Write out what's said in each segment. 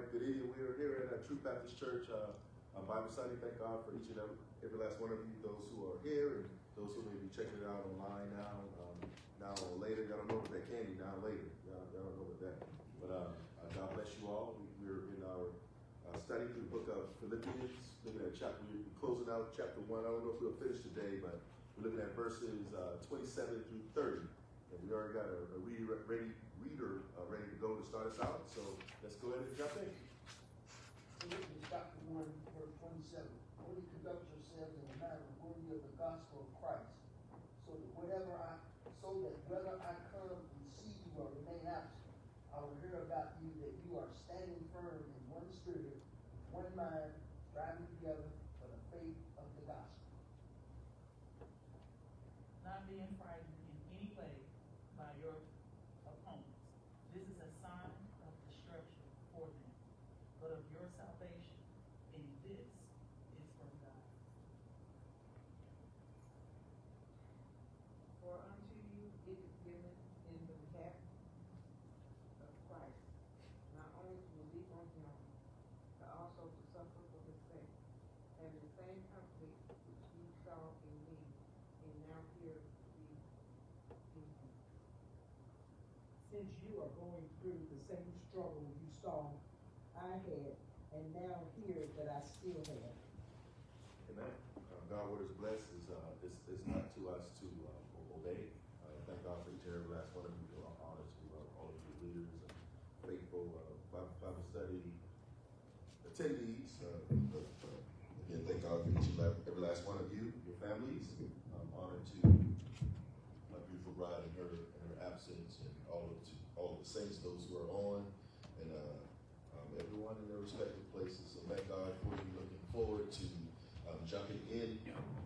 right, good evening. We are here at True Baptist Church Bible study. Thank God for each and every last one of you, those who are here and those who may be checking it out online now or later. Y'all don't know what that can be now later. Y'all don't know what that. But God bless you all. We're in our study through the book of Philippians, looking at we're closing out chapter 1. I don't know if we'll finish today, but we're looking at verses 27 through 30. And we already got a reader ready to go to start us out. So let's go ahead and jump in. Philippians chapter 1, verse 27. Only conduct yourselves in a manner worthy of the gospel of Christ, so that whether I come and see you or remain absent, I will hear about you that you are standing firm in one spirit, with one mind, striving together for the faith of the gospel. Not being frightened in any way by your opponents. This is a sign of destruction for them, but of your salvation, and this is from God. For unto you it is given in the behalf of Christ, not only to believe on him, but also to suffer for his sake, having the same conflict which you saw in me, and now hear to be in him. Since you are going through the same struggle you saw I had, and now hear that I still have. Amen. God's word is blessed. It's not to us to obey. Thank God for each and every last one of you. Honor to all of you leaders and faithful Bible study attendees. Again, thank God for each and every last one of you, your families. Honor to my beautiful bride in her absence, and all of the saints, those who are on, and everyone in their respective places. So thank God for you. Looking forward to jumping in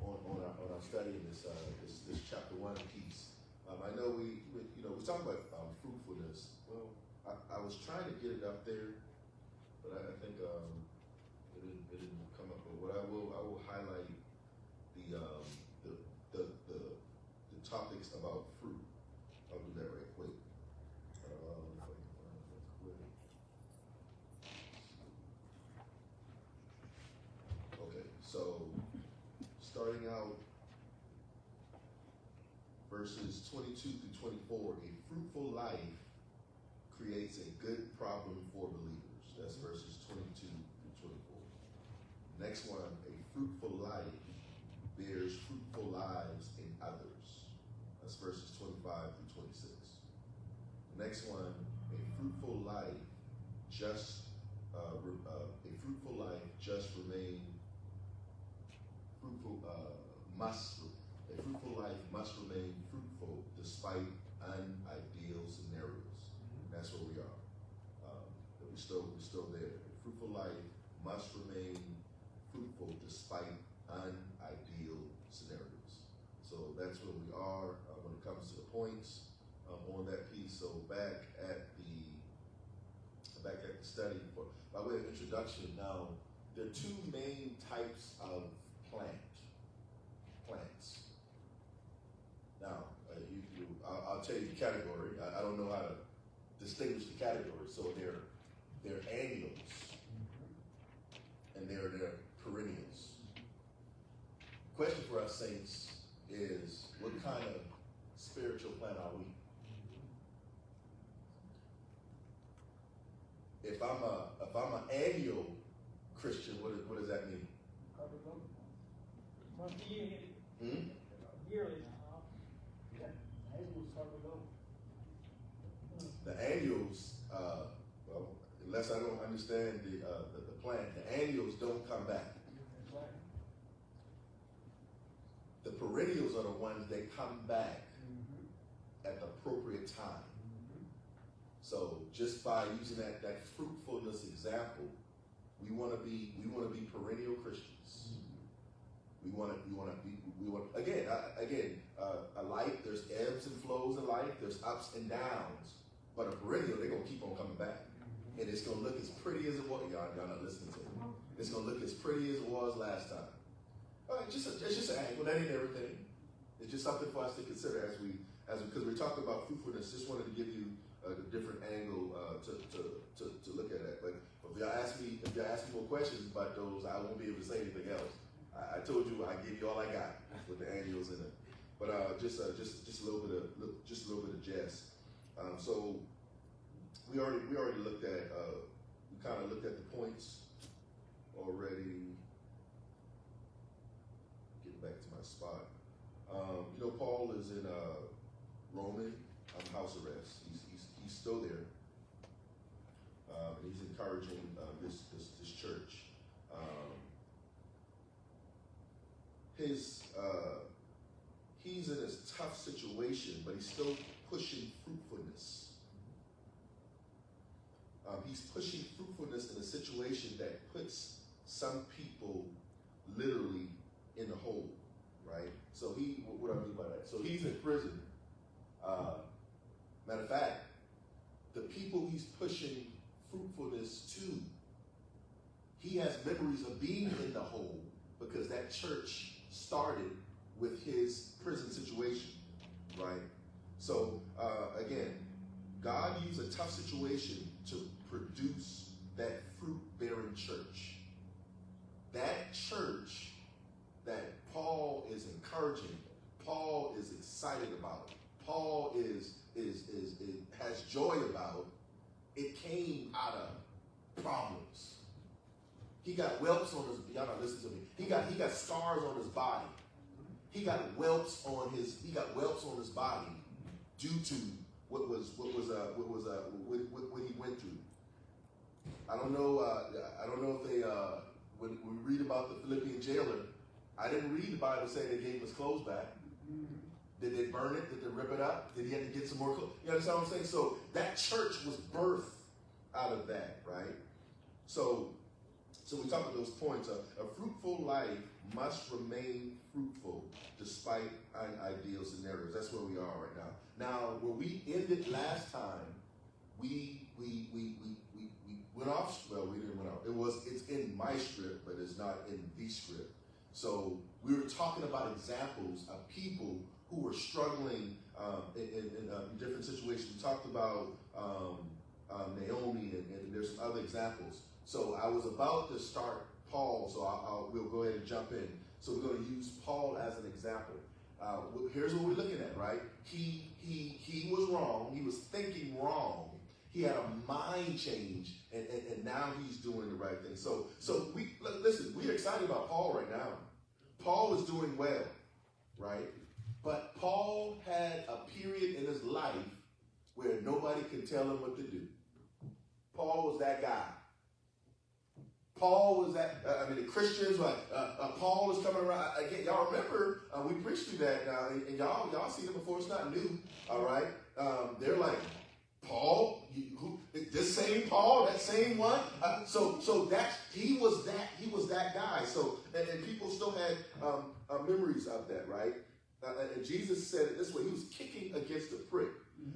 on our study in this chapter 1 piece. I know we talk about fruitfulness. Well, I was trying to get it up there, but I think it didn't come up. But what I will highlight the topics about fruit. I'll do that right quick. Okay, so starting out verses 22 through 24, a fruitful life creates a good problem for believers. That's verses 22 through 24. Next one, a fruitful life bears fruitful lives in others. That's verses 25 through 26. Next one, a fruitful life must remain fruitful despite unideal scenarios. That's where we are. We're still there. A fruitful life must remain fruitful despite unideal scenarios. So that's where we are when it comes to the points on that piece. So back at the study, by way of introduction, now there are two main types of plants. Now, I'll tell you the category. I don't know how to distinguish the categories. So they're annuals and they're perennials. Question for us saints is, what kind of spiritual plant are we? If I'm an annual Christian, what does that mean? Yearly. The annuals, well, unless I don't understand the plant, the annuals don't come back. The perennials are the ones that come back at the appropriate time. So just by using that fruitfulness example, we want to be perennial Christians. We want again. A life. There's ebbs and flows in life. There's ups and downs. But a perennial, they're gonna keep on coming back, and it's gonna look as pretty as it was. Y'all not listening to me. It's gonna look as pretty as it was last time. All right, it's just an angle. That ain't everything. It's just something for us to consider because we're talking about fruitfulness. Just wanted to give you a different angle to look at it. But y'all ask me more questions about those, I won't be able to say anything else. I told you I give you all I got with the annuals in it. But just a little bit of jest. So we already looked at we kind of looked at the points already. Getting back to my spot. Paul is in Roman house arrest. He's still there. He's encouraging this church. He's in a tough situation, but he's still pushing fruitfulness. He's pushing fruitfulness in a situation that puts some people literally in the hole, right? So what do I mean by that? So he's in prison. Matter of fact, the people he's pushing fruitfulness to, he has memories of being in the hole because that church started with his prison situation, right? So again, God used a tough situation to produce that fruit-bearing church. That church that Paul is encouraging, Paul is excited about, Paul has joy about, it came out of problems. He got whelps on his, y'all not listen to me. He got scars on his body. He got whelps on his body due to what he went through. I don't know if they when we read about the Philippian jailer, I didn't read the Bible saying they gave him his clothes back. Did they burn it? Did they rip it up? Did he have to get some more clothes? You understand what I'm saying? So that church was birthed out of that, right? So we talk about those points. A fruitful life must remain fruitful despite ideal scenarios. That's where we are right now. Now, where we ended last time, we went off. Well, we didn't went off. It's in my script, but it's not in the script. So we were talking about examples of people who were struggling in different situations. We talked about Naomi, and there's some other examples. So I was about to start Paul, so we'll go ahead and jump in. So we're going to use Paul as an example. Here's what we're looking at, right? He was wrong. He was thinking wrong. He had a mind change, and now he's doing the right thing. So listen, we're excited about Paul right now. Paul is doing well, right? But Paul had a period in his life where nobody could tell him what to do. Paul was that guy. Paul was that, the Christians, Paul is coming around. Again, y'all remember, we preached through that, and y'all seen it before, it's not new, all right? They're like, Paul, this same Paul, that same one? So he was that guy. So, and people still had memories of that, right? And Jesus said it this way, he was kicking against the prick.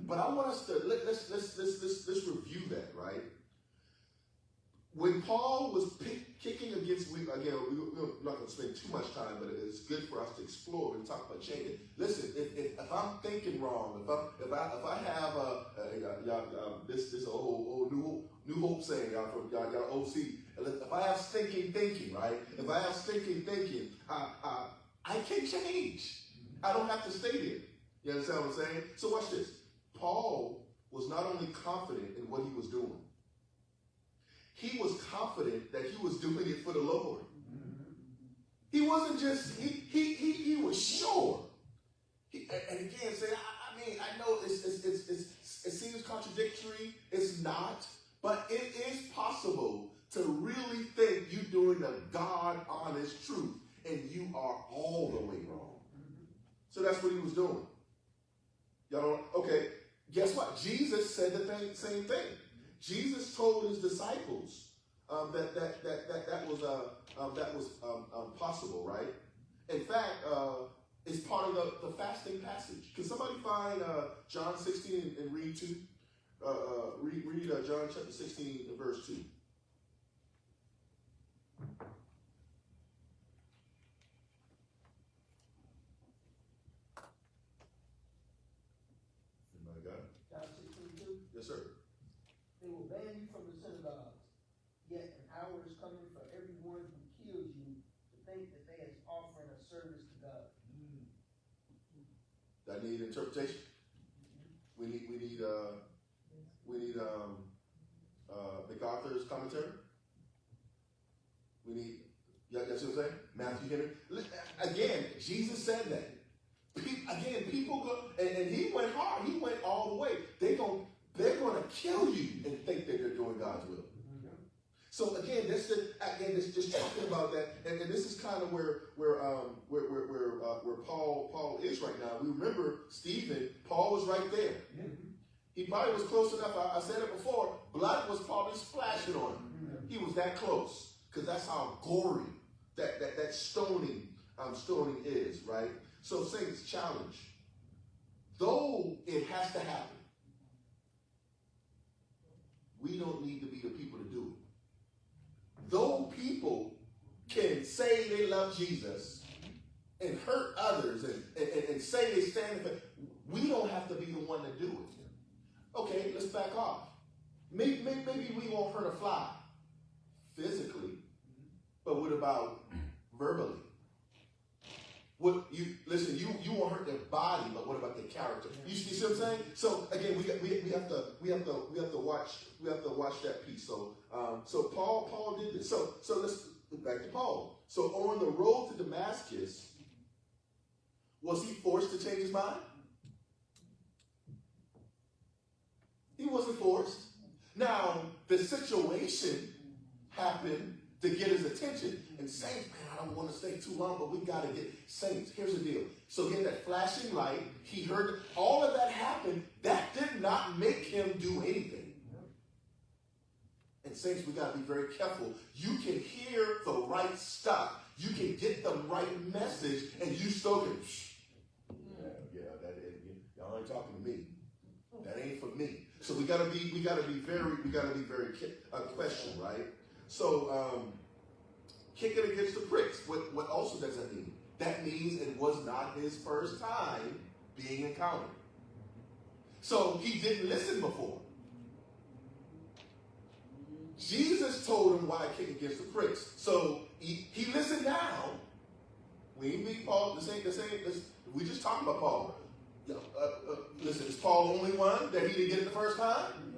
But I want us to, let's review that, right? When Paul was kicking against, again, we're not going to spend too much time, but it's good for us to explore and talk about changing. Listen, if I'm thinking wrong, if I have this old New Hope saying, y'all from y'all OC, if I have stinking thinking, right? If I have stinking thinking, I can change. I don't have to stay there. You understand what I'm saying? So watch this. Paul was not only confident in what he was doing, he was confident that he was doing it for the Lord. He wasn't just, he was sure. And again, say, I know it seems contradictory. It's not. But it is possible to really think you're doing the God-honest truth, and you are all the way wrong. So that's what he was doing. Y'all don't, okay, guess what? Jesus said the same thing. Jesus told his disciples that was possible, right? In fact, it's part of the fasting passage. Can somebody find John 16 and read 2? Read John chapter 16 and verse 2. Anybody got it? John 16:2. Yes, sir. They will ban you from the synagogues, yet service to God. That need interpretation. We need MacArthur's commentary. We need, that's what I'm saying? Matthew Henry. Again, Jesus said that. Again, people go, and he went hard. He went all the way. They're going to kill you and think that they're doing God's will. So again, just talking about that, and this is kind of where Paul is right now. We remember Stephen. Paul was right there. He probably was close enough. I said it before. Blood was probably splashing on him. He was that close, because that's how gory that stoning is, right? So saints, challenge. Though it has to happen, we don't need to be the people to do it. Though people can say they love Jesus and hurt others and say they stand for, we don't have to be the one to do it. Okay, let's back off. Maybe we won't hurt a fly physically, but what about verbally? You won't hurt their body, but what about their character? You see what I'm saying? So again, we have to watch that piece. So Paul did this. So let's back to Paul. So on the road to Damascus, was he forced to change his mind? He wasn't forced. Now the situation happened to get his attention. And saints, man, I don't want to stay too long, but we got to get saints. Here's the deal. So he had that flashing light. He heard all of that happen. That did not make him do anything. And saints, we got to be very careful. You can hear the right stuff. You can get the right message, and you still can. Y'all ain't talking to me. That ain't for me. So we gotta be very question, right? So kicking against the pricks. What also does that mean? That means it was not his first time being encountered. So he didn't listen before. Jesus told him why kick against the pricks. So he listened now. We ain't beat Paul. This ain't. We just talking about Paul. Listen, is Paul the only one that he didn't get it the first time?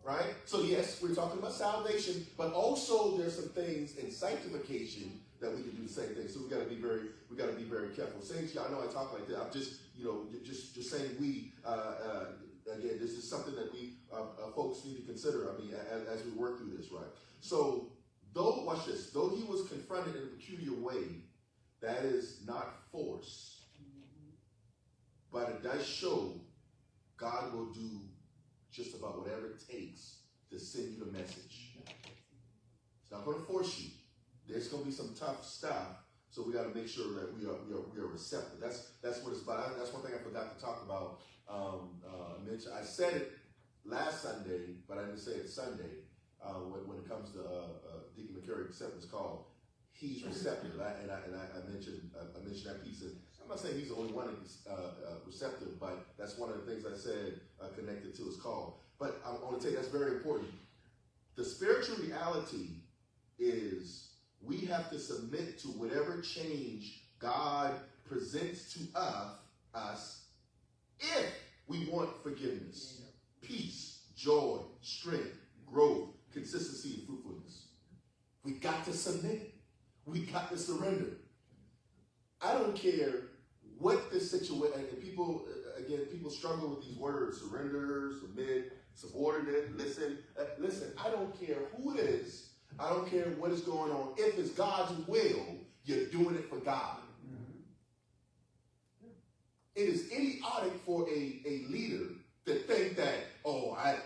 Right? So yes, we're talking about salvation, but also there's some things in sanctification that we can do the same thing. So we got to be very careful. Saints, I know I talk like that. I'm just saying again, this is something that we folks need to consider. I mean, as we work through this, right? So watch this. Though he was confronted in a peculiar way, that is not force. But it does show God will do just about whatever it takes to send you the message. It's not going to force you. There's going to be some tough stuff, so we got to make sure that we are receptive. That's what it's about. That's one thing I forgot to talk about. I said it last Sunday, but I didn't say it Sunday. When it comes to Deacon McCurry acceptance call, he's receptive, and I mentioned that piece. I'm not saying he's the only one that's receptive, but that's one of the things I said connected to his call. But I want to tell you that's very important. The spiritual reality is we have to submit to whatever change God presents to us if we want forgiveness, peace, joy, strength, growth, consistency, and fruitfulness. We got to submit. We got to surrender. I don't care what the situation, and people struggle with these words: surrender, submit, subordinate, listen. Listen, I don't care who it is. I don't care what is going on. If it's God's will, you're doing it for God. It is idiotic for a leader to think that,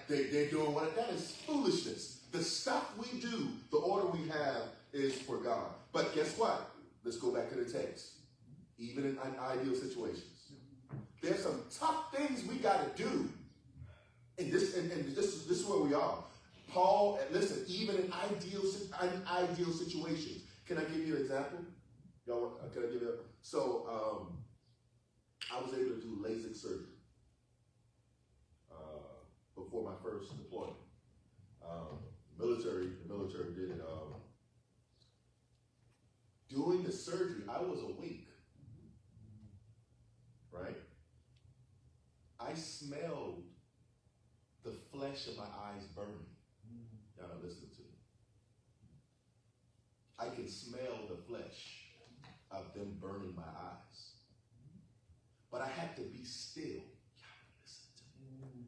they're doing what, that is foolishness. The stuff we do, the order we have is for God. But guess what? Let's go back to the text. Even in ideal situations. There's some tough things we got to do. And this is where we are. Paul, listen, even in ideal situations. Can I give you an example? Y'all, can I give you So, I was able to do LASIK surgery before my first deployment. The military did it. During the surgery, I was awake, right? I smelled the flesh of my eyes burning. Y'all not listening to me. I can smell the flesh of them burning my eyes. But I had to be still. Y'all not listening to me.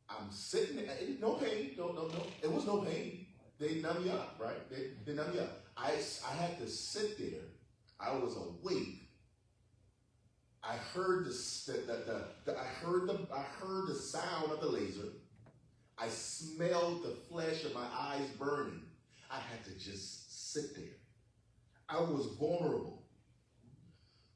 I'm sitting there, no pain, no. It was no pain. They numb you up, right? They numb you up. I had to sit there. I was awake. I heard I heard the sound of the laser. I smelled the flesh of my eyes burning. I had to just sit there. I was vulnerable.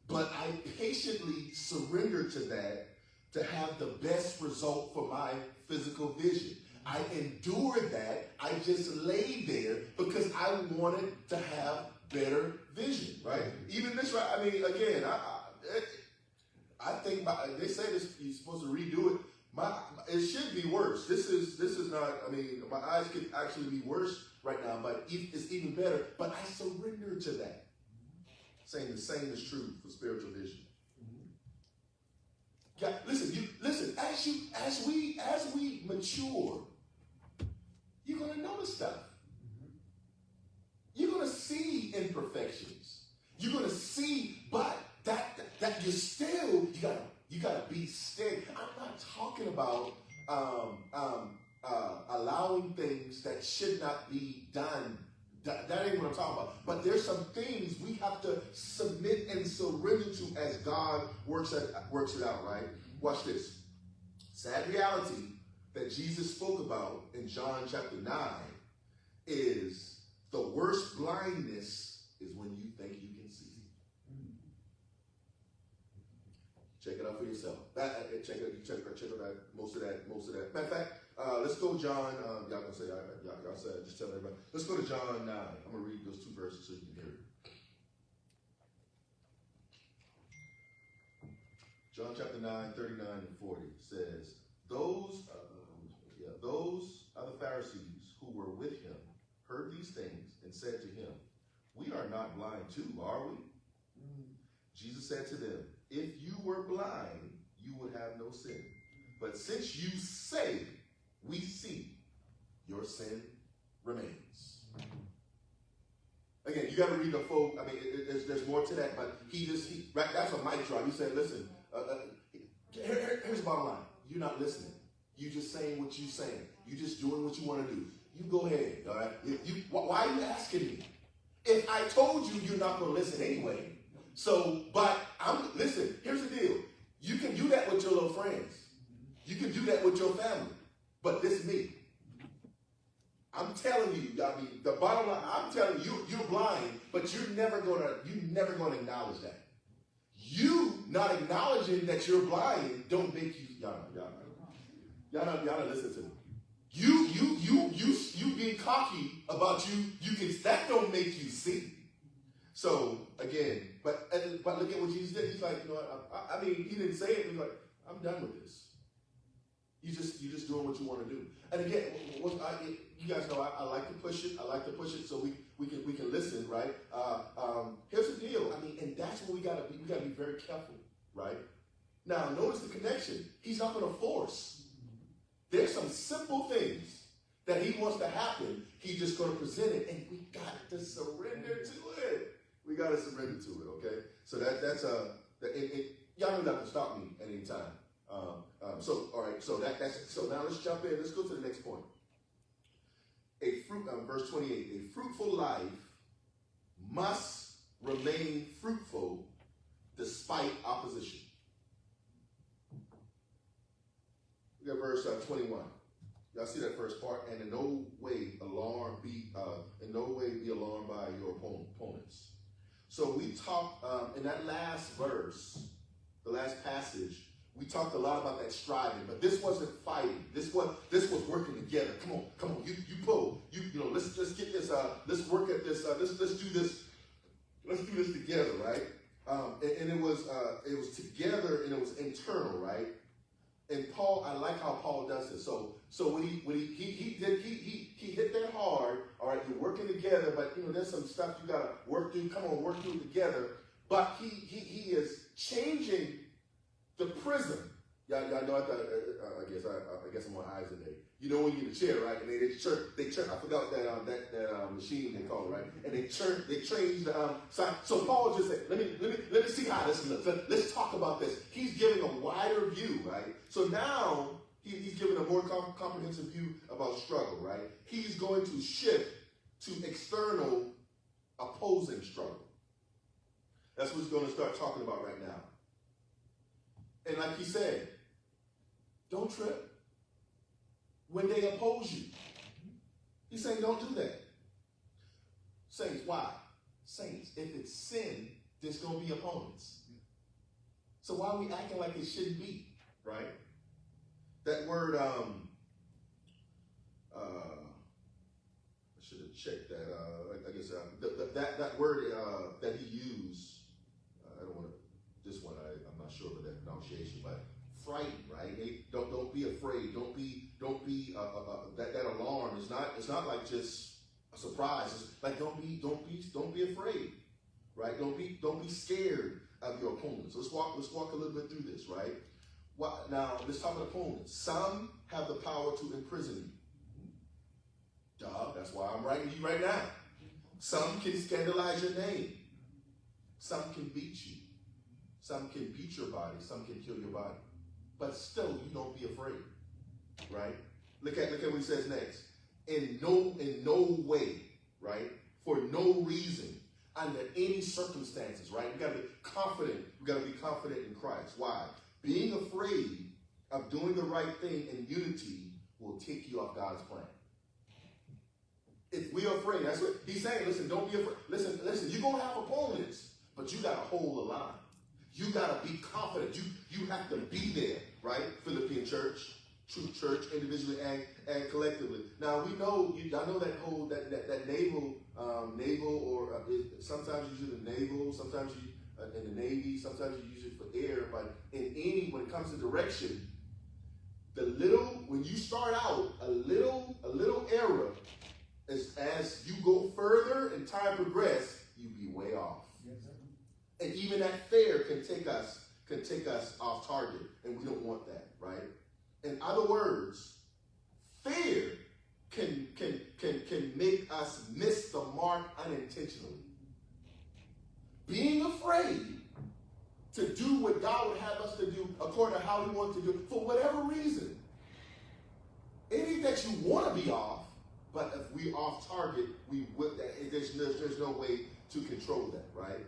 But I patiently surrendered to that to have the best result for my physical vision. I endured that. I just laid there because I wanted to have better vision, right? Even this, right? I mean, again, I think they say this, you're supposed to redo it. It should be worse. This is not. I mean, my eyes could actually be worse right now, but it's even better. But I surrender to that. Saying the same is true for spiritual vision. God, listen. As we mature, you're gonna notice stuff. You're gonna see imperfections. You're gonna see, but that you gotta be steady. I'm not talking about allowing things that should not be done. That ain't what I'm talking about. But there's some things we have to submit and surrender to as God works it out, right? Watch this. Sad reality that Jesus spoke about in John chapter 9 is the worst blindness is when you think you can see. Check it out for yourself. Check out that most of that. Matter of fact, let's go John. Y'all gonna say y'all said just tell everybody. Let's go to John 9. I'm gonna read those 2 verses so you can hear it. John chapter 9, 39 and 40 says, those other Pharisees who were with him heard these things and said to him, we are not blind too, are we? Jesus said to them, if you were blind, you would have no sin. But since you say, we see, your sin remains. Again, you got to read the full. I mean, there's more to that, but right, that's a mic drop. He said, listen, here's the bottom line. You're not listening. You're just saying what you're saying. You're just doing what you want to do. You go ahead, all right? Why are you asking me? If I told you, you're not going to listen anyway. So, but listen, here's the deal. You can do that with your little friends. You can do that with your family. But this is me. I'm telling you, I mean, the bottom line, I'm telling you, you're blind, but you're never gonna acknowledge that. You not acknowledging that you're blind don't make you, y'all not listen to me. You being cocky about that don't make you see. So again, but look at what Jesus did. He's like, you know what? I mean, he didn't say it. He's like, I'm done with this. You just doing what you want to do. And again, you guys know I like to push it. I like to push it so we can listen, right? Here's the deal. I mean, and that's what we gotta be. We gotta be very careful, right? Now, notice the connection. He's not going to force. There's some simple things that he wants to happen. He's just going to present it, and we got to surrender to it. We got to surrender to it. Okay. So that's y'all don't have to stop me at any time. So all right. So so now let's jump in. Let's go to the next point. Verse 28. A fruitful life must remain fruitful despite opposition. Look at verse 21. Y'all see that first part? And in no way be alarmed by your opponents. So we talked in that last verse, the last passage. We talked a lot about that striving, but this wasn't fighting. This was working together. Come on, you pull. Let's get this. Let's work at this. Let's do this. Let's do this together, right? And it was together and it was internal, right? And Paul, I like how Paul does this. So when he hit that hard. All right, you're working together, but there's some stuff you gotta work through. Come on, work through it together. But he is changing the prism. Y'all know. I guess I'm on eyes today. When you're in the chair, right? And they churn. I forgot that machine they call it, right? And they change the sign. So Paul just said, let me see how this looks. Let's talk about this. He's giving a wider view, right? So now he's giving a more comprehensive view about struggle, right? He's going to shift to external opposing struggle. That's what he's going to start talking about right now. And like he said, don't trip when they oppose you. He's saying don't do that. Saints, why? Saints, if it's sin, there's going to be opponents. So why are we acting like it shouldn't be, right? That word, I should have checked that. I guess that word that he used, I don't want to, this one I'm not sure of that pronunciation, but frightened, right? Hey, don't be afraid. Don't be that alarm is not. It's not like just a surprise. It's like don't be afraid, right? Don't be scared of your opponents. Let's walk a little bit through this, right? Now let's talk about opponents. Some have the power to imprison you. Duh, that's why I'm writing to you right now. Some can scandalize your name. Some can beat you. Some can beat your body. Some can kill your body. But still, you don't be afraid, right? Look at what he says next. In no way, right? For no reason, under any circumstances, right? We got to be confident. We got to be confident in Christ. Why? Being afraid of doing the right thing in unity will take you off God's plan. If we're afraid, that's what he's saying. Listen, don't be afraid. Listen, you're going to have opponents, but you got to hold the line. You got to be confident. You have to be there, right? Philippian church, true church, individually and collectively. Now, we know, I know that whole, that naval, or sometimes you use it in naval, sometimes you in the Navy, sometimes you use it for air, but when it comes to direction, when you start out, a little error, as you go further and time progress, you be way off. Yes, sir. And even that fear can take us off target, and we don't want that, right? In other words, fear can make us miss the mark unintentionally. Being afraid to do what God would have us to do according to how we want to do for whatever reason. It ain't that you want to be off, but if we off target, there's no way to control that, right?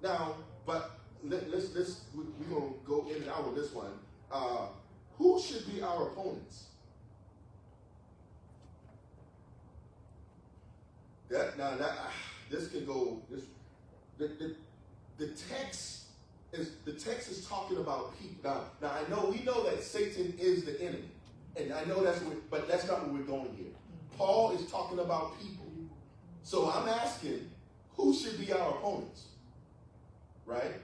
Now, but we're gonna go in and out with this one. Who should be our opponents? This can go. The text is talking about people. Now we know that Satan is the enemy, and I know but that's not where we're going here. Paul is talking about people. So I'm asking, who should be our opponents? Right?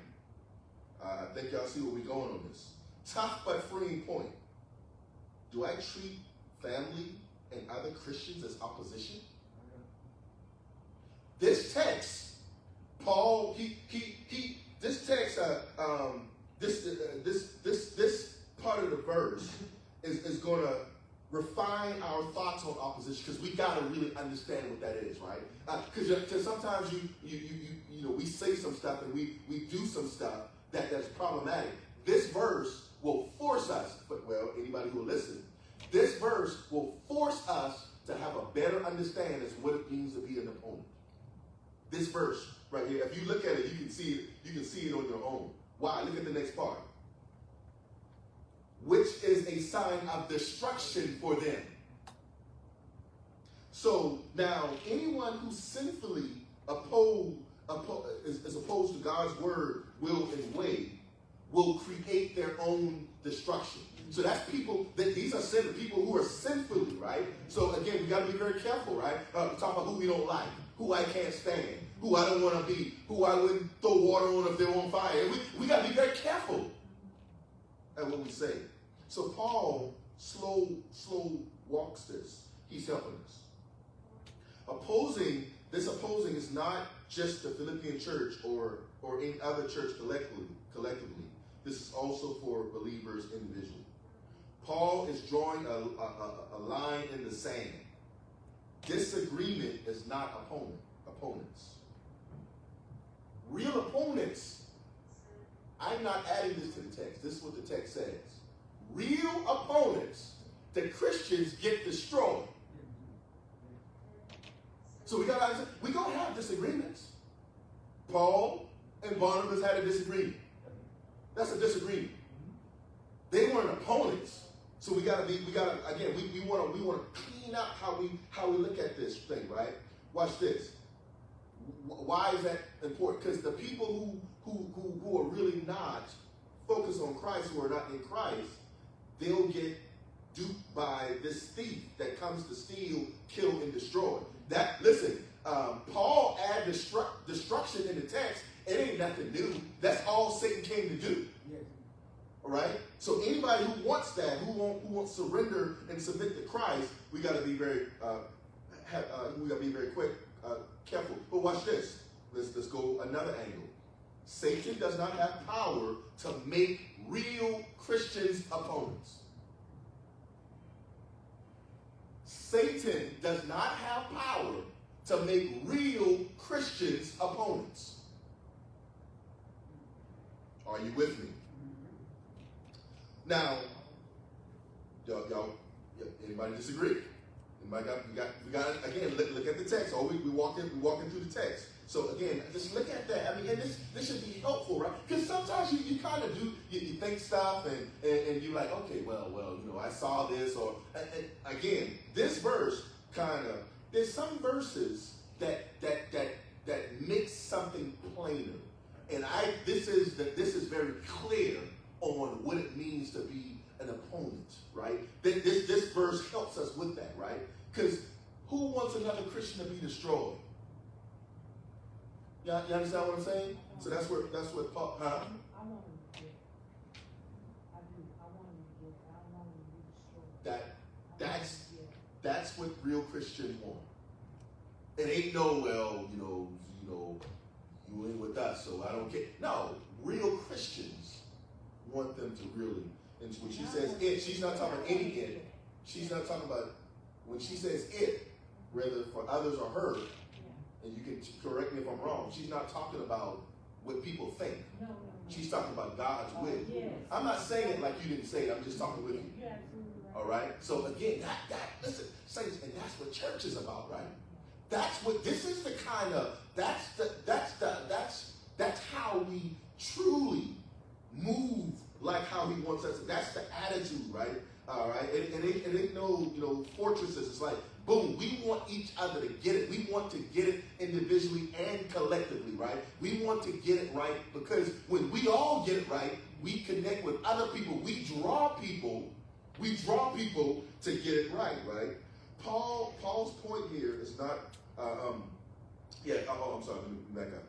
I think y'all see where we're going on this. Tough but freeing point. Do I treat family and other Christians as opposition? This text, Paul, this text, this part of the verse is going to refine our thoughts on opposition, because we got to really understand what that is, right? Because sometimes we say some stuff and we do some stuff that's problematic. This verse will force us, anybody who will listen, this verse will force us to have a better understanding as what it means to be an opponent. This verse right here, if you look at it, you can see it on your own. Why? Look at the next part. Which is a sign of destruction for them. So now, anyone who sinfully is opposed to God's word, will, and way, will create their own destruction. So that's people, these are sinners, people who are sinfully, right? So again, we got to be very careful, right? We're talking about who we don't like, who I can't stand, who I don't want to be, who I wouldn't throw water on if they're on fire. We got to be very careful at what we say. So Paul slow walks this. He's helping us. This opposing is not just the Philippian church or any other church collectively. This is also for believers individually. Paul is drawing a line in the sand. Disagreement is not opponents. Real opponents. I'm not adding this to the text. This is what the text says. Real opponents, the Christians get destroyed. So we're gonna have disagreements. Paul and Barnabas had a disagreement. That's a disagreement. They weren't opponents. So we want to clean up how we look at this thing, right? Watch this. Why is that important? Because the people who are really not focused on Christ, who are not in Christ, they'll get duped by this thief that comes to steal, kill, and destroy. Paul add destruction in the text. It ain't nothing new. That's all Satan came to do. Yes. All right. So anybody who wants that, who won't surrender and submit to Christ, we got to be very careful. But watch this. Let's go another angle. Satan does not have power to make real Christians opponents. Satan does not have power to make real Christians opponents. Are you with me? Now, y'all, anybody disagree? Anybody got again, look at the text. Oh, we walking through the text. So again, just look at that. I mean, and this should be helpful, right? Because sometimes you kind of do, you think stuff and you're like, okay, well, I saw this, or and again, this verse there's some verses that make something plainer. And this is very clear on what it means to be an opponent, right? This verse helps us with that, right? Because who wants another Christian to be destroyed? You understand what I'm saying? So that's what Paul, huh? I want him to get. I do. I want him to get. I don't want him to be destroyed. That's what real Christians want. It ain't no, you ain't with us, so I don't care. No, real Christians want them to really, and when she says it, she's not talking about any it. She's not talking about, when she says it, whether for others or her, and you can correct me if I'm wrong, she's not talking about what people think. No. She's talking about God's will. Yes. I'm not saying it like you didn't say it, I'm just talking with you. You're absolutely right. All right? So again, listen, saints, and that's what church is about, right? That's what, this is the kind of, that's how we truly move like how he wants us. That's the attitude, right? All right? And it ain't no, fortresses. It's like, boom, we want each other to get it. We want to get it individually and collectively, right? We want to get it right because when we all get it right, we connect with other people. We draw people to get it right? Paul's point here is not, I'm sorry, let me back up.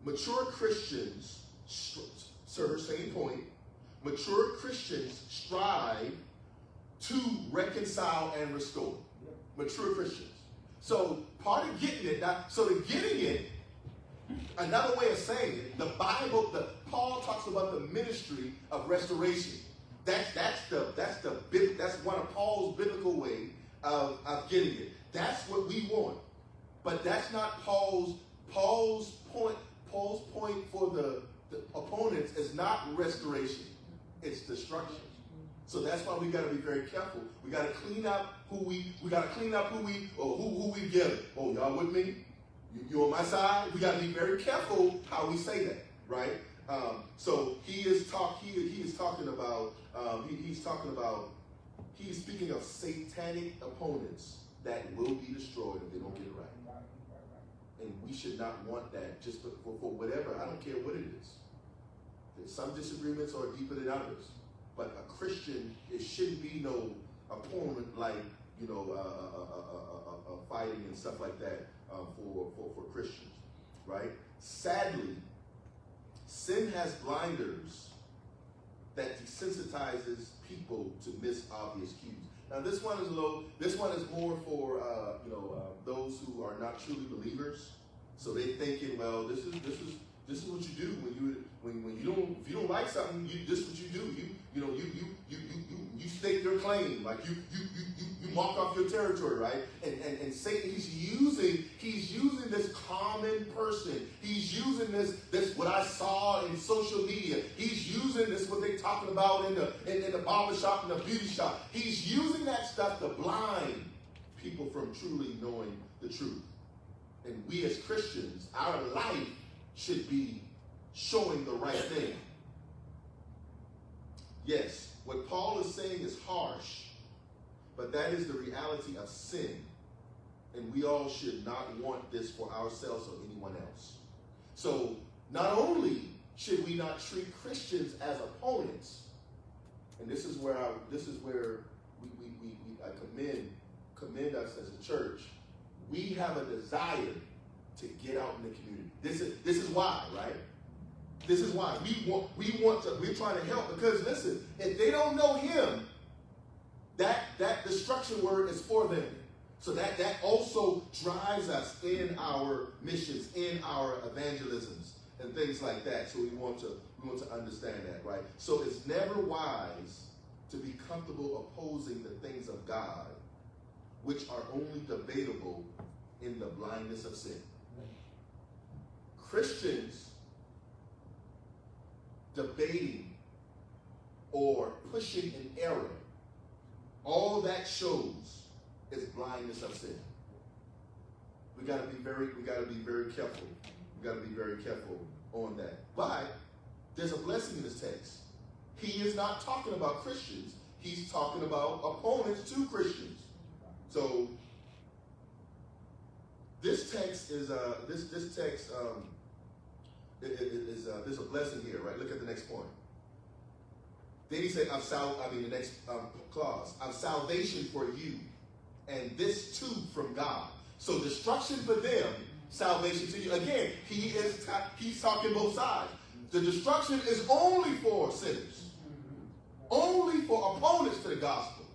Mature Christians, so her same point, mature Christians strive to reconcile and restore. Mature Christians. So part of getting it, another way of saying it, the Bible, Paul talks about the ministry of restoration. That's one of Paul's biblical way of getting it. That's what we want. But that's not Paul's point. Paul's point for the opponents is not restoration. It's destruction. So that's why we got to be very careful. We got to clean up who we give it. Oh, y'all with me? You on my side? We got to be very careful how we say that, right? So he's speaking of satanic opponents that will be destroyed if they don't get it right. And we should not want that just for whatever. I don't care what it is. Some disagreements are deeper than others. But a Christian, it shouldn't be no opponent like, fighting and stuff like that for Christians, right? Sadly, sin has blinders that desensitizes people to miss obvious cues. Now this one is more for those who are not truly believers. So they thinking, well, this is what you do when you don't like something, this is what you do. You stake your claim, like you mark off your territory, right? And Satan, he's using this common person. He's using this what I saw in social media. He's using this what they talking about in the barber shop and the beauty shop. He's using that stuff to blind people from truly knowing the truth. And we as Christians, our life should be showing the right thing. Yes, what Paul is saying is harsh, but that is the reality of sin. And we all should not want this for ourselves or anyone else. So not only should we not treat Christians as opponents, and this is where I commend us as a church. We have a desire to get out in the community. This is why, right? This is why we're trying to help, because listen, if they don't know him, that destruction word is for them. So that also drives us in our missions, in our evangelisms and things like that. So we want to understand that, right? So it's never wise to be comfortable opposing the things of God, which are only debatable in the blindness of sin. Christians debating or pushing an error, all that shows is blindness of sin. We got to be very careful. We got to be very careful on that. But there's a blessing in this text. He is not talking about Christians. He's talking about opponents to Christians. So this text is there's a blessing here, right? Look at the next point. Then he said, the next clause, of salvation for you, and this too from God. So destruction for them, salvation to you. Again, he's talking both sides. The destruction is only for sinners, only for opponents to the gospel.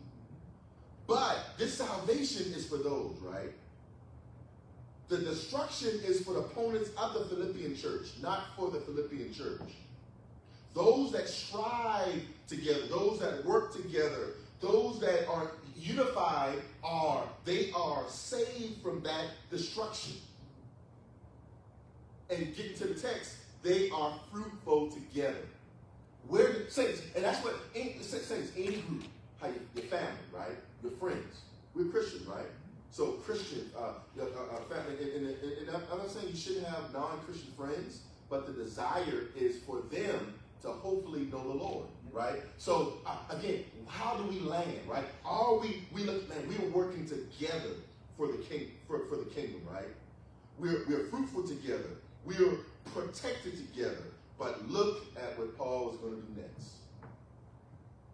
But this salvation is for those, right? The destruction is for the opponents of the Philippian church, not for the Philippian church. Those that strive together, those that work together, those that are unified, they are saved from that destruction. And getting to the text, they are fruitful together. Saints, and that's what saints, any group, your family, right? Your friends. We're Christians, right? So Christian, family, and I'm not saying you shouldn't have non-Christian friends, but the desire is for them to hopefully know the Lord, right? So again, how do we land, right? We are working together for the kingdom, right? We're fruitful together. We're protected together. But look at what Paul is going to do next.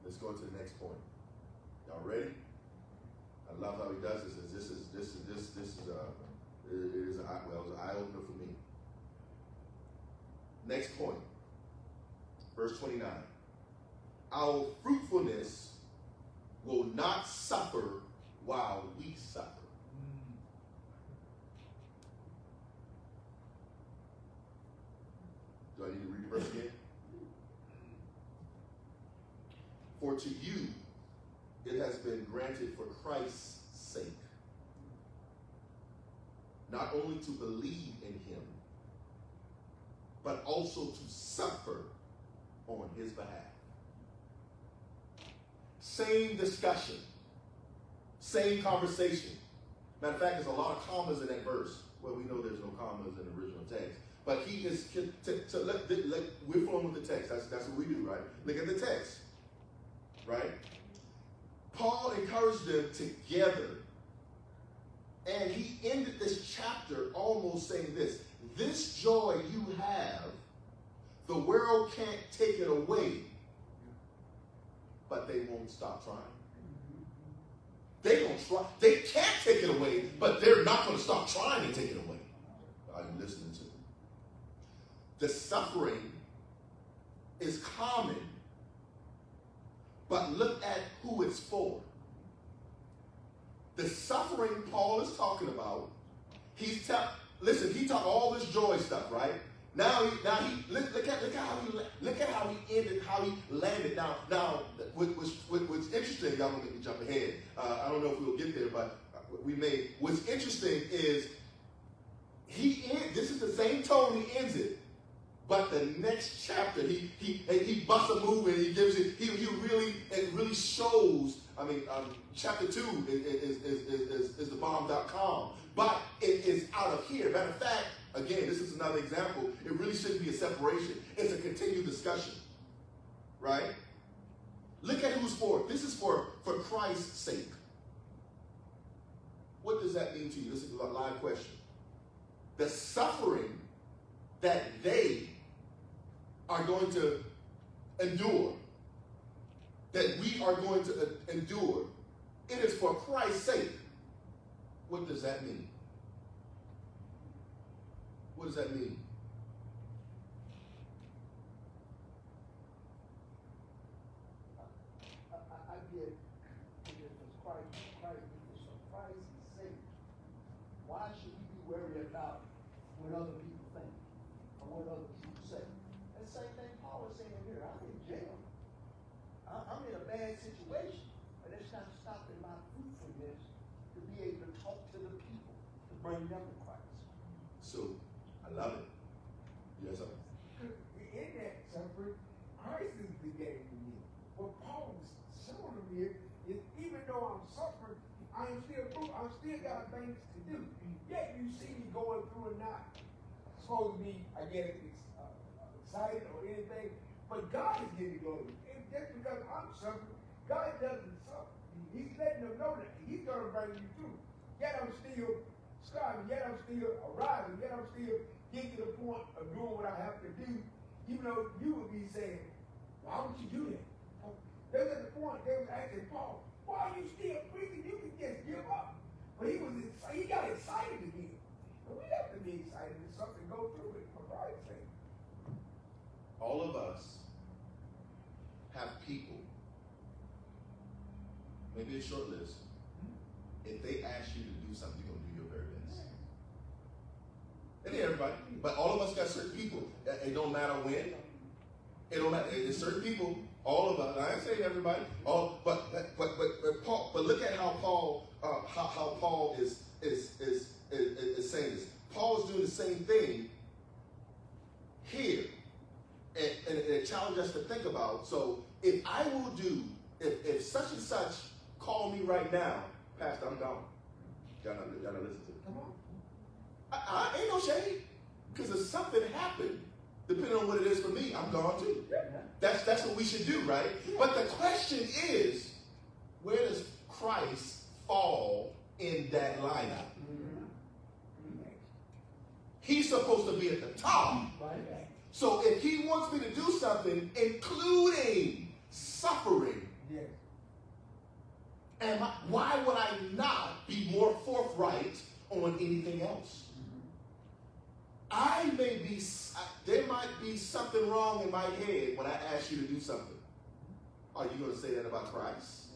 Let's go to the next point. Y'all ready? I love how he does this. This is an eye opener for me. Next point, verse 29. Our fruitfulness will not suffer while we suffer. Do I need to read the verse again? For to you it has been granted for Christ's sake, not only to believe in him, but also to suffer on his behalf. Same discussion, same conversation. Matter of fact, there's a lot of commas in that verse. Well, we know there's no commas in the original text. But he is, we're flowing with the text. That's what we do, right? Look at the text, right? Paul encouraged them together. And he ended this chapter almost saying this. This joy you have, the world can't take it away, but they won't stop trying. They don't try. They can't take it away, but they're not going to stop trying to take it away. Are you listening to me? The suffering is common, but look at who it's for. The suffering Paul is talking about, listen, he talked all this joy stuff, right? Now he look at how he ended, how he landed. Now, what's interesting, y'all don't make me jump ahead. I don't know if we'll get there, but we may. What's interesting is this is the same tone he ends it, but the next chapter he busts a move and he gives it. It really shows. I mean, chapter 2 is the bomb.com, but it is out of here. Matter of fact, again, this is another example. It really shouldn't be a separation. It's a continued discussion, right? Look at who's for. This is for Christ's sake. What does that mean to you? This is a live question. The suffering that they are going to endure, that we are going to endure, it is for Christ's sake. What does that mean? What does that mean? I get it was Christ's sake. Why should we be worried about what other people think or what other people say? And the same thing Paul is saying here. I'm in jail. I'm in a bad situation, but it's not stopping my fruitfulness to be able to talk to the people, to bring them to Christ. So, I love it. Yes, sir. In that suffering, Christ is the game to me. What Paul is showing him here is even though I'm suffering, I am still fruit. I still got things to do. Yet you see me going through and not supposed to be, I guess, excited or anything. But God is getting glory. And just because I'm suffering, God doesn't suffer. He's letting them know that He's going to bring you through. Yet I'm still striving. Yet I'm still arriving. Yet I'm still getting to the point of doing what I have to do. Even though you would be saying, why would you do that? They was at the point, they was asking Paul, why are you still preaching? You can just give up. But he got excited again. But we have to be excited when something go through it for Christ's sake. All of us have people, maybe a short list. If they ask you to do something, you're going to do your very best. It ain't everybody, but all of us got certain people. It don't matter when. It don't matter. It's certain people. All of us. I ain't saying everybody. But look at how Paul is saying this. Paul is doing the same thing here, and it challenges us to think about. So if I will do, if such and such call me right now, Pastor, I'm gone. Y'all not listen to me. Come on. I ain't no shade, because if something happened, depending on what it is for me, I'm gone too. That's what we should do, right? But the question is, where does Christ fall in that lineup? He's supposed to be at the top. So if he wants me to do something, including suffering, why would I not be more forthright on anything else? There might be something wrong in my head when I ask you to do something. Are you going to say that about Christ?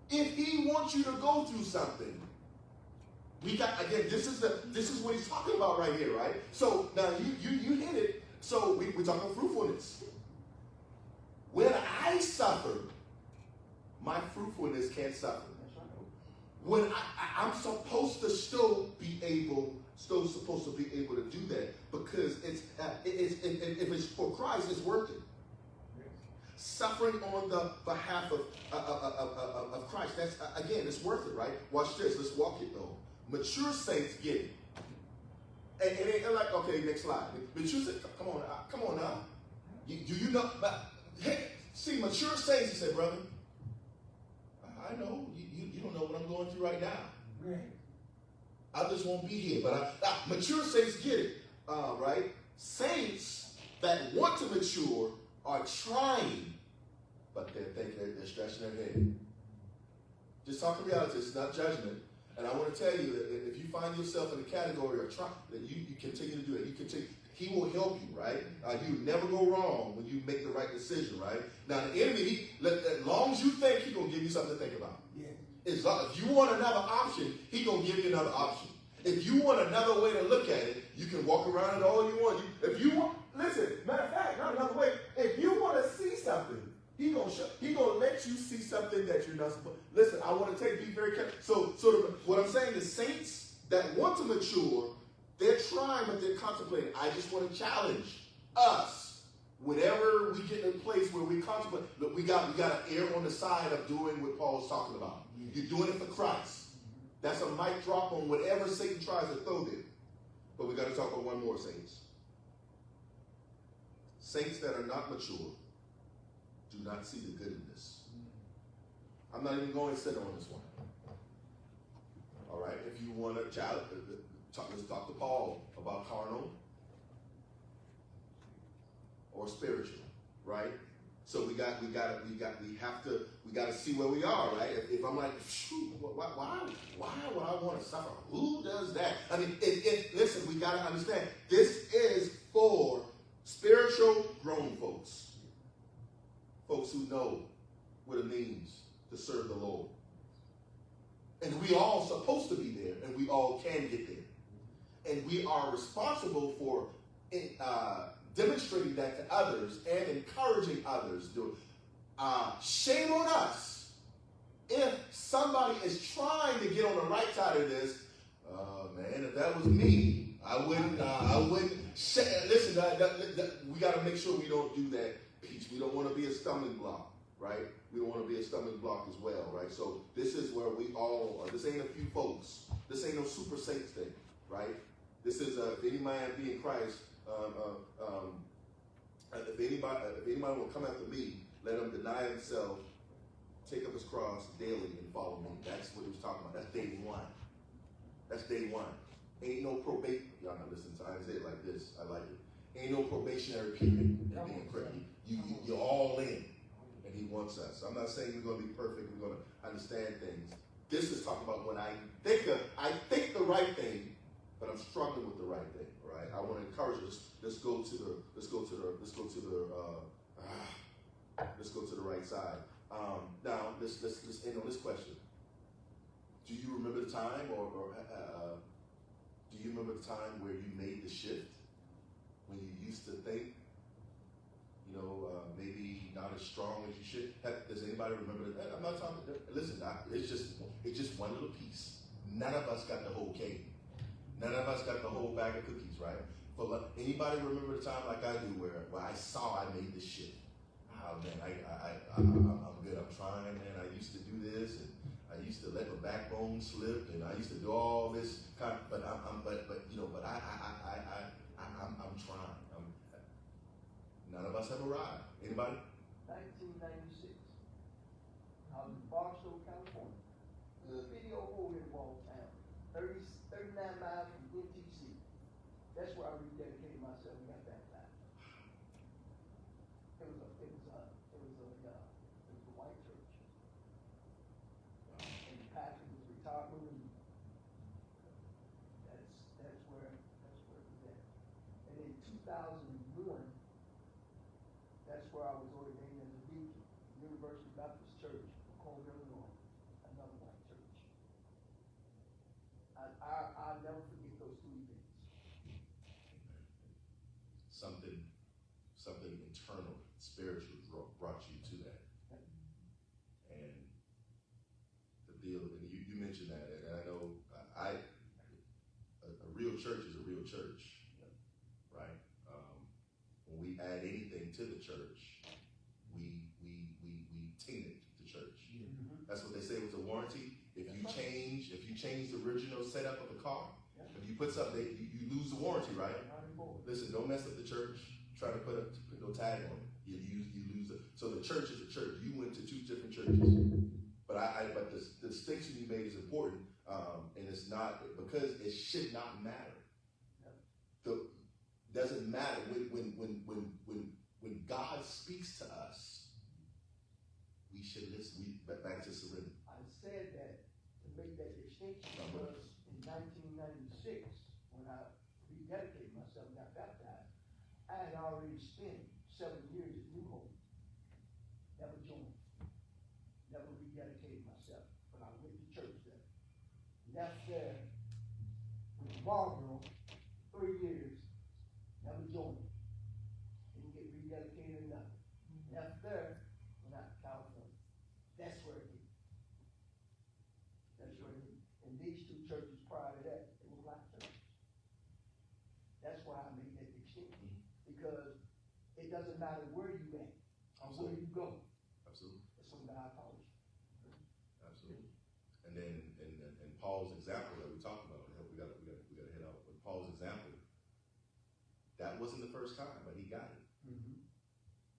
If he wants you to go through something, this is what he's talking about right here, right? So now you hit it. So we're talking fruitfulness. When I suffer, my fruitfulness can't suffer. When I'm supposed to still supposed to be able to do that, because if it's for Christ, it's worth it. Suffering on the behalf of Christ, that's again, it's worth it, right? Watch this. Let's walk it though. Mature saints get it, and they're like, okay, next slide. Mature saints, come on now. Do you know? Hey, see, mature saints, he said, brother, I know you don't know what I'm going through right now. Others won't be here, but mature saints get it, right? Saints that want to mature are trying, but they're scratching their head. Just talking reality, it's not judgment. And I want to tell you that if you find yourself in the category of trying, that you continue to do it. He will help you, right? You never go wrong when you make the right decision, right? Now the enemy, as long as you think, he's going to give you something to think about. Yes. If you want another option, he gonna give you another option. If you want another way to look at it, you can walk around it all you want. If you want, listen, matter of fact, not another way. If you want to see something, he gonna let you see something that you're not supposed. Listen, I want to be very careful. So what I'm saying is, saints that want to mature, they're trying, but they're contemplating. I just want to challenge us. Whenever we get in a place where we contemplate, look, we got to err on the side of doing what Paul's talking about. You're doing it for Christ. That's a mic drop on whatever Satan tries to throw there. But we got to talk about one more, saints. Saints that are not mature do not see the good in this. I'm not even going to sit on this one. All right, if you want to challenge, let's talk to Paul about carnal or spiritual, right? So we have to see where we are, right? If I'm like, why would I want to suffer? Who does that? I mean, listen, we got to understand, this is for spiritual grown folks who know what it means to serve the Lord. And we all supposed to be there, and we all can get there. And we are responsible for demonstrating that to others and encouraging others to do it. Shame on us if somebody is trying to get on the right side of this. Man, if that was me, I wouldn't. Listen, we got to make sure we don't do that piece. We don't want to be a stumbling block, right? We don't want to be a stumbling block as well, right? So this is where we all are. This ain't a few folks. This ain't no super saints thing, right? This is if any man be in Christ. If anybody will come after me, let him deny himself, take up his cross daily, and follow me. That's what he was talking about. That's day one. That's day one. Ain't no probation. Y'all not listening to I say it like this. I like it. Ain't no probationary period in being Christian. You're all in, and he wants us. I'm not saying we're going to be perfect. We're going to understand things. This is talking about when I think the right thing, but I'm struggling with the right thing. Right? I want to encourage us. Let's go to the right side. Now let's end on this question. Do you remember the time, or do you remember the time where you made the shift when you used to think, maybe not as strong as you should? Does anybody remember that? I'm not talking. Listen, it's just one little piece. None of us got the whole cake. None of us got the whole bag of cookies, right? But anybody remember the time like I do where I saw I made this shift? Oh man, I'm good. I'm trying, man. I used to do this, and I used to let my backbone slip, and I used to do all this kind of, but I'm trying. None of us have arrived. Anybody? 1996. I was in Barstow, California. Good video hole in Wall Town. 39 miles from NTC. That's where I rededicated myself and got baptized. It was a white church. And the pastor was retired, and that's where it was at. And in 2001, that's where I was ordained as a deacon. University Baptist Church, Macomb, Illinois. Another white church. I'll never forget those two events. Something internal, spiritual brought you to that. And the deal, and you mentioned that, and I know a real church is a real church, right? When we add anything to the church, we taint the church. Mm-hmm. That's what they say with the warranty. If you change the original setup of the car, if you put something, you lose the warranty, right? Listen, don't mess up the church. Try to put no tag on it. You lose it. So the church is a church. You went to two different churches, but but the distinction you made is important, and it's not because it should not matter. Doesn't matter when God speaks to us, we should listen. Back to surrender. I said that to make that distinction because in 1996, when I rededicated myself and got baptized, I had already spent 7 years at New Hope. Never joined. Never rededicated myself. But I went left there with the Marlboro, 3 years, never joined it. Didn't get rededicated or nothing. Left there, went out to California. That's where it is. That's where it is. And these two churches prior to that, they were black churches. That's why I made that distinction. Because it doesn't matter where you at, or where you go. Absolutely. It's from God calls you. Absolutely. And then, and Paul's example that we talked about, we got to hit out. But Paul's example, that wasn't the first time, but he got it.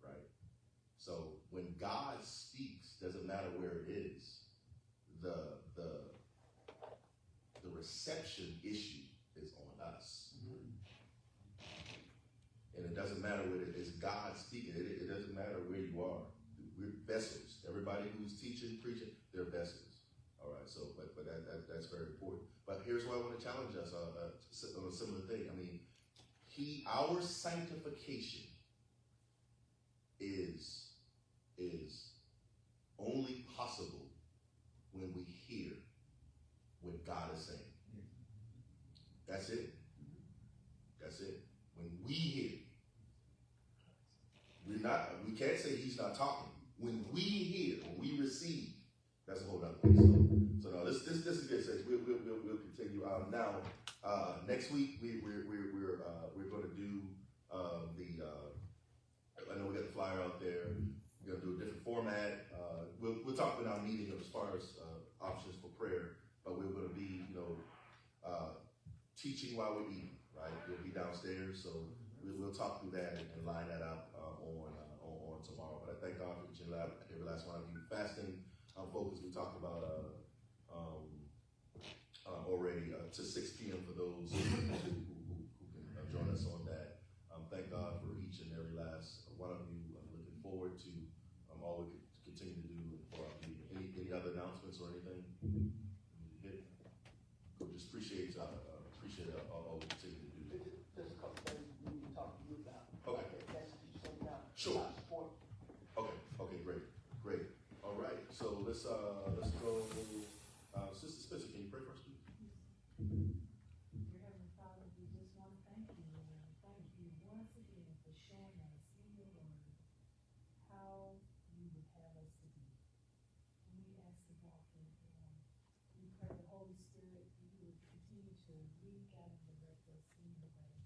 Right? So when God speaks, doesn't matter where it is, the reception issue is on us. And it doesn't matter what it is, God speaking. It doesn't matter where you are. We're vessels. Everybody who's teaching, preaching, they're vessels. All right. So, but that's very important. But here's why I want to challenge us on a similar thing. I mean, our sanctification is only possible when we hear what God is saying. That's it. That's it. When we hear, we can't say he's not talking. When we hear, when we receive, that's a whole other thing. So no, this is good. We'll continue. Now, next week we're going to do I know we got the flyer out there. We're going to do a different format. We'll talk in our meeting as far as options for prayer, but we're going to be teaching while we're eating. Right, we'll be downstairs, so we'll talk through that and line that up on tomorrow. But I thank God for each and every last one of you. Fasting focus, we talked about already to 6 p.m. for those who can join us on that. Thank God for each and every last one of you. I'm looking forward to all we can continue to do for our meeting. Any other announcements or anything? Cool. Just appreciate all we continue to do. Just a couple things we need to talk to you about. Okay. That's what you sent out. Sure. About support. Okay, great. All right, so let's go. Sister Spencer, can you pray first, please? Dear Heavenly Father, we just want to thank you, Lord. Thank you once again for showing us in your word how you would have us to be. And we ask to walk in it, Lord. We pray the Holy Spirit, you would continue to lead, guide, and direct us in your way.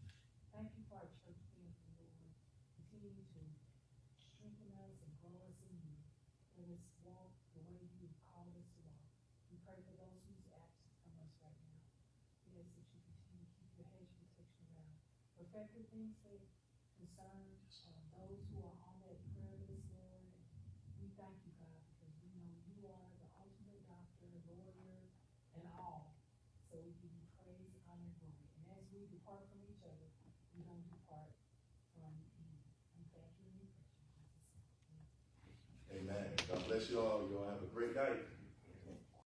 Thank you for our church family, Lord. Continue to strengthen us and grow us in you. Let us walk the way you've called us to walk. We pray for those who's absent from us right now. We ask that you continue to keep your hedge of protection around. Perfect the things that concern those who are on that prayer list, Lord. We thank you, God, because we know you are the ultimate doctor, lawyer, and all. So we give you praise, honor, and glory. And as we depart from each other, we don't depart from you. We thank you and we praise you in Jesus' name. Amen. God bless you all. You all have a great night.